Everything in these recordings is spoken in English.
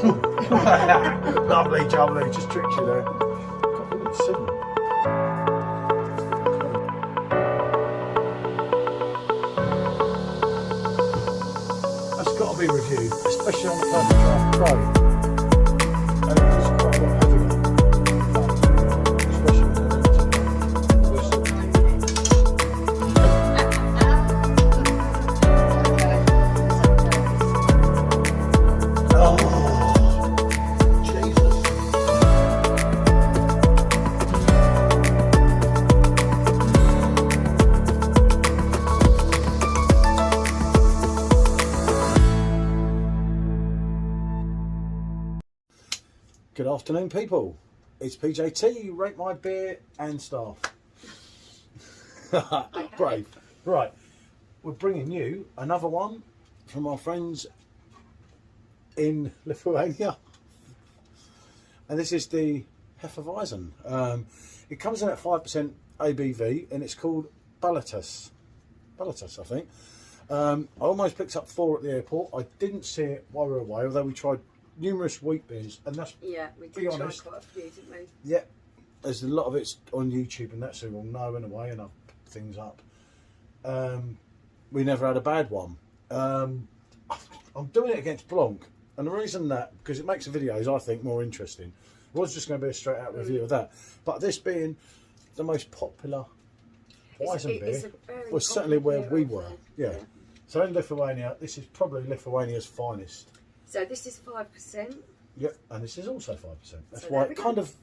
Lovely jubbly, just tricked you there. God, look at the signal. That's got to be reviewed, especially on the Perfect Draft Pro. And it's just quite a lot heavier. Especially when Good afternoon, people. It's PJT, Rate My Beer and Staff. Brave. Right, we're bringing you another one from our friends in Lithuania. And this is the Hefeweizen. It comes in at 5% ABV and it's called Baltas. Baltas, I think. I almost picked up 4 at the airport. I didn't see it while we were away, although we tried numerous wheat beers, and that's, yeah, we did try quite a few, didn't we? Yeah, there's a lot of it's on YouTube and that, so we'll know in a way, and I've put things up. We never had a bad one. I'm doing it against Blanc, and the reason that, because it makes the videos, I think, more interesting. It was just going to be a straight out review of that, but this being the most popular Weizen beer was certainly where we were. Yeah. So in Lithuania, this is probably Lithuania's finest. So this is 5%. Yep, and this is also 5%. That's So why it kind of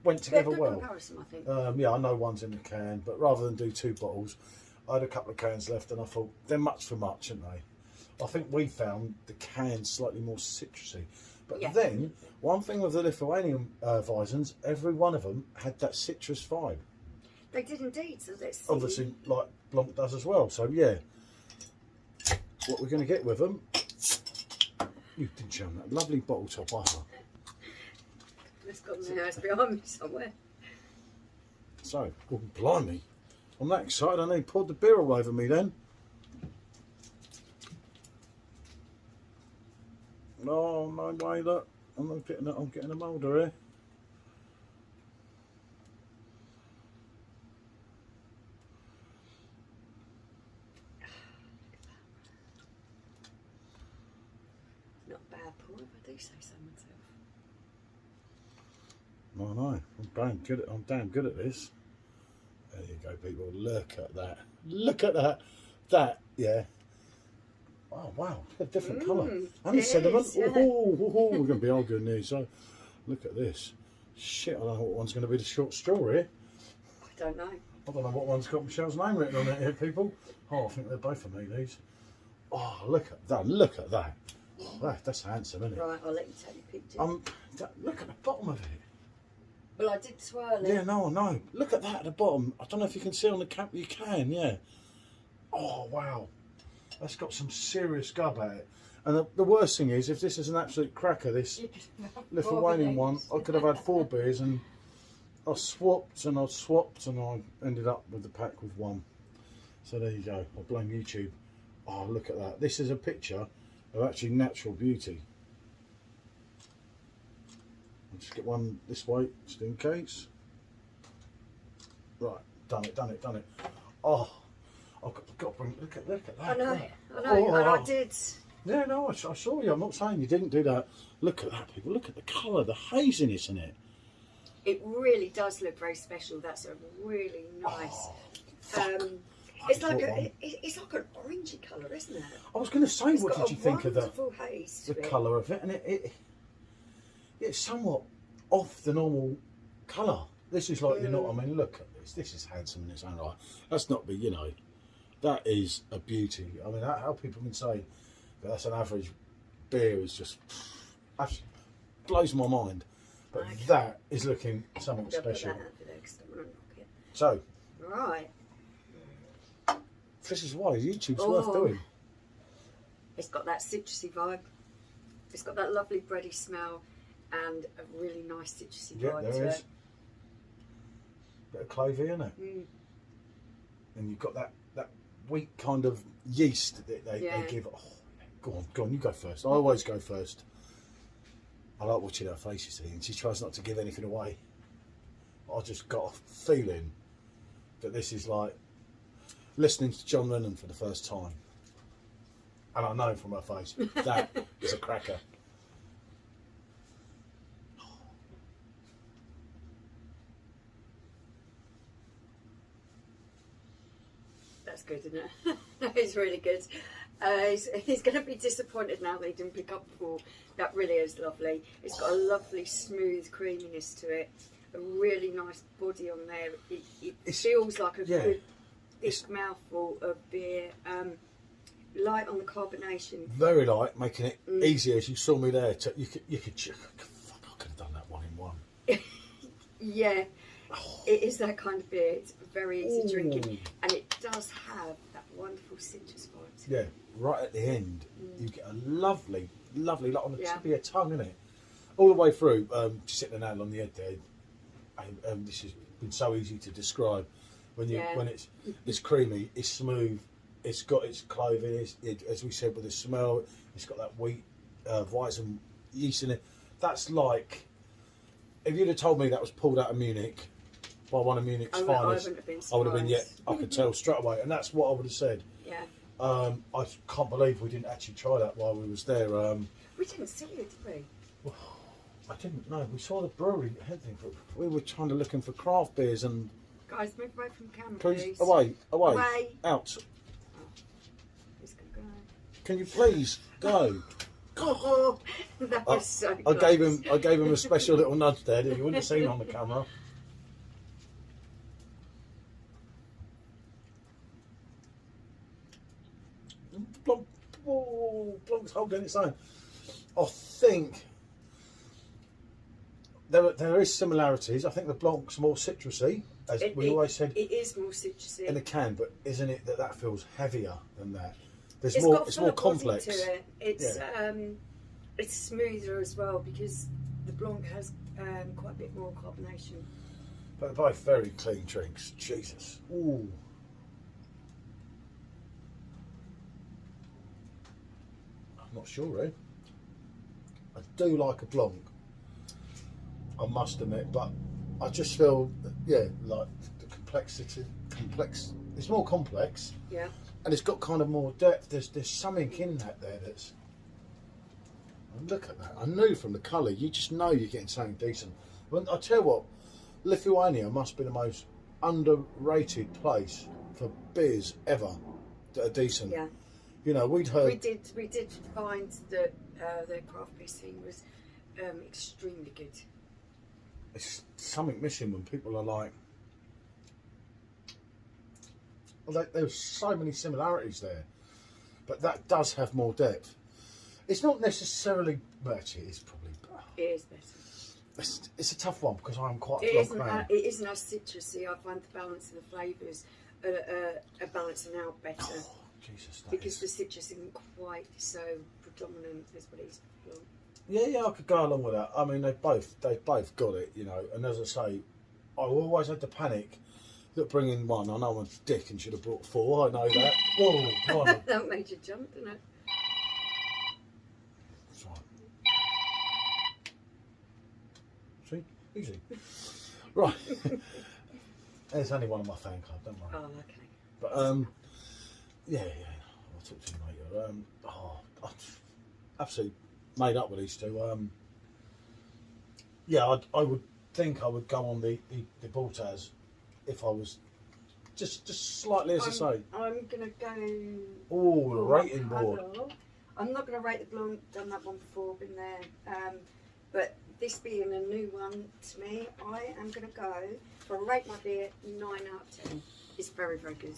went together well. Comparison, I think. Yeah, I know one's in the can, but rather than do 2 bottles, I had a couple of cans left, and I thought they're much for much, aren't they? I think we found the cans slightly more citrusy. But then, one thing with the Lithuanian Weizens, every one of them had that citrus vibe. They did indeed. So let's see. Obviously, like Blanc does as well. So yeah, what we're going to get with them. You didn't show them that lovely bottle top either. It's got the house behind me somewhere. So, oh, blimey. I'm that excited, I nearly poured the beer all over me then. No, no way, look. I'm getting a moulder here. Not bad pour, if I do say so myself. No, no, I'm damn good at this. There you go, people. Look at that. Look at that. That, yeah. Oh, wow. A different colour. And cinnamon. Yeah. We're going to be all good news. So, look at this. Shit, I don't know what one's going to be the short straw here. I don't know. I don't know what one's got Michelle's name written on it here, people. Oh, I think they're both for me, these. Oh, look at that. Look at that. Oh, that's handsome, isn't it? Right, I'll let you take a picture. Look at the bottom of it. Well, I did swirl it. Yeah, no. Look at that at the bottom. I don't know if you can see on the cap. You can, yeah. Oh, wow. That's got some serious gub at it. And the worst thing is, if this is an absolute cracker, this Lithuanian one, I could have had 4 beers, and I swapped and I ended up with the pack with 1. So there you go. I blame YouTube. Oh, look at that. This is a picture of actually natural beauty. I'll just get one this way, just in case. Right, done it. Oh, I've got to bring, look at that. I know, Oh. and I did. Yeah, no, I saw you. I'm not saying you didn't do that. Look at that, people. Look at the colour, the haziness in it. It really does look very special. That's a really nice. It's like an orangey colour, isn't it? I was going to say, what did you think of haze the colour of it? And it's somewhat off the normal colour. This is like, you know what I mean? Look at this. This is handsome in its own right. That's not you know, that is a beauty. I mean, how people can say that that's an average beer is just blows my mind. But that is looking something special. So, right. This is why YouTube's worth doing. It's got that citrusy vibe. It's got that lovely bready smell and a really nice citrusy vibe to it. Bit of clovey in it. And you've got that wheat kind of yeast that they give. Oh, go on, you go first. I always go first. I like watching her face, you see, and she tries not to give anything away. I just got a feeling that this is like listening to John Lennon for the first time. And I know from her face, that is a cracker. That's good, isn't it? It's really good. He's going to be disappointed now that he didn't pick up before. That really is lovely. It's got a lovely smooth creaminess to it. A really nice body on there. It feels like a good thick mouthful of beer. Light on the carbonation. Very light, making it easier. As you saw me there, you could fuck, I could have done that one in one. Yeah, it is that kind of beer. It's very easy drinking, and it does have that wonderful citrus vibe to it. Yeah, right at the end, you get a lovely, like on the tip of your tongue, isn't it? All the way through, just hitting the nail on the head there. This has been so easy to describe. When it's creamy, it's smooth. It's got its clothing, as we said, with the smell. It's got that wheat, Weizen yeast in it. That's like, if you'd have told me that was pulled out of Munich by one of Munich's finest, I would have been, I could tell straight away. And that's what I would have said. Yeah. I can't believe we didn't actually try that while we was there. We didn't see it, did we? I didn't know. We saw the brewery. We were trying to looking for craft beers and. Guys, move away from the camera, please. please. Away. Out. He's gonna go. Can you please go? Oh, that was so I close. gave him a special little nudge there that you wouldn't have seen on the camera. Blanc's holding its own. I think there is similarities. I think the Blanc's more citrusy, as we always said. It is more citrusy in a can, but isn't it that feels heavier than that? It's more complex. To it. It's smoother as well because the Blanc has quite a bit more carbonation. But they're both very clean drinks. Jesus. Ooh. I'm not sure, eh? I do like a Blanc, I must admit, but I just feel, like the complexity. It's more complex. Yeah. And it's got kind of more depth. There's something in that there that's. Look at that. I knew from the colour, you just know you're getting something decent. But I tell you what, Lithuania must be the most underrated place for beers ever that are decent. Yeah. You know, we'd heard. We did find that the craft beer scene was extremely good. It's something missing when people are like. There's so many similarities there, but that does have more depth. It's not necessarily, but actually it is probably. It is better. It's a tough one because I'm quite a It Blanc fan. it isn't as citrusy. I find the balance of the flavours are balancing out better. Oh, Jesus, because the citrus isn't quite so predominant as what it is. Yeah, I could go along with that. I mean, they both got it, you know. And as I say, I always had to panic that bringing one. I know I'm a dick and should have brought four. I know that. Whoa, come on. That made you jump, didn't it? That's right. See, easy. Right. There's only one on my fan club. Don't worry. Oh, okay. But yeah. I'll talk to you later. I'm absolutely made up with these two. I would think I would go on the Baltas if I was just slightly, as I say. I'm gonna go. Oh, the rating board. I'm not gonna rate the Blanc. Done that one before. Been there. But this being a new one to me, I am gonna go for a rate my beer 9 out of 10. It's very, very good.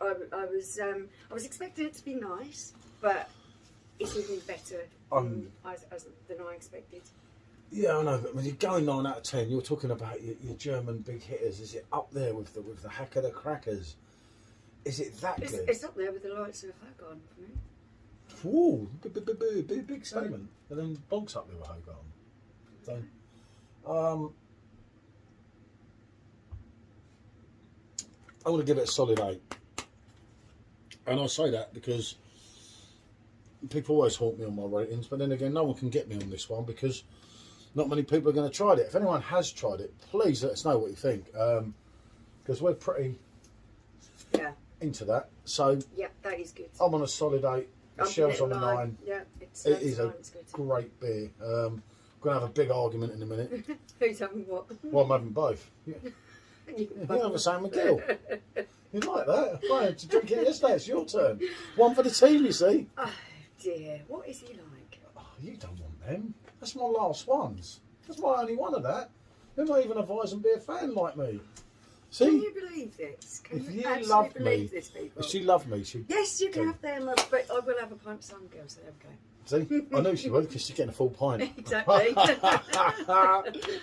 I was expecting it to be nice, but it's even better than I expected. Yeah, I know, but when you're going 9 out of 10, you're talking about your German big hitters. Is it up there with the hack of the crackers? Is it that good? It's up there with the likes of Hogarth for me. Ooh, big statement. And then Blanc's up there with Hogarth. So, I want to give it a solid 8. And I say that because people always haunt me on my ratings, but then again, no one can get me on this one because not many people are going to try it. If anyone has tried it, please let us know what you think, because we're pretty into that. So yeah, that is good. I'm on a solid 8. Michelle's on a 9. Yeah, it is a great beer. We're going to have a big argument in a minute. Who's having what? Well, I'm having both. You have a Sam McGill. You like that? I had to drink it yesterday. It's your turn. One for the team, you see. Oh dear, what is he like? Oh, you don't want them. That's my last ones. That's my only one of that. They're not even a Weizen beer fan like me. See? Can you believe this? Can If you you actually loved believe me, this, people? if she loved me, she'd... Yes, you can have them, but I will have a pint of Sun Girl, so there we go. See? I knew she would because she's getting a full pint. Exactly.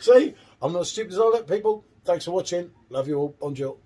See? I'm not as stupid as all that, people. Thanks for watching. Love you all. Bonjour.